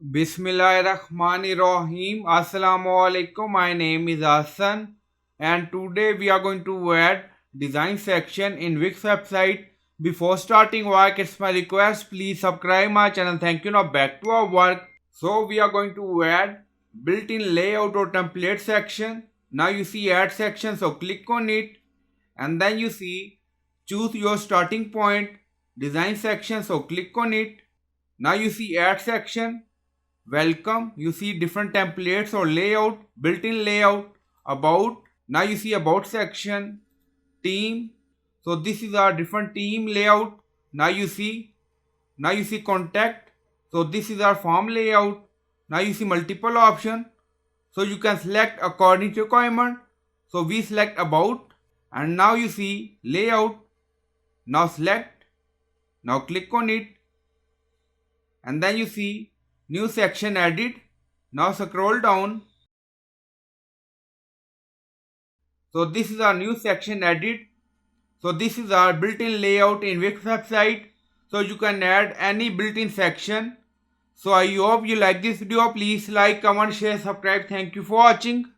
Bismillahirrahmanirrahim. Assalamu alaikum. My name is Hassan and today we are going to add design section in Wix website. Before starting work, it's my request, please subscribe my channel. Thank you. Now back to our work. So we are going to add built-in layout or template section. Now you see add section, so click on it and then you see choose your starting point, design section, so click on it. Now you see add section, welcome, you see different templates or layout, built-in layout, about. Now you see about section, team, so this is our different team layout. Now you see contact, so this is our form layout. Now you see multiple option, so you can select according to requirement. So we select about, and now you see layout. Now select, now click on it, and then you see new section added. Now scroll down. So this is our new section added. So this is our built-in layout in Wix website. So you can add any built-in section. So I hope you like this video. Please like, comment, share, subscribe. Thank you for watching.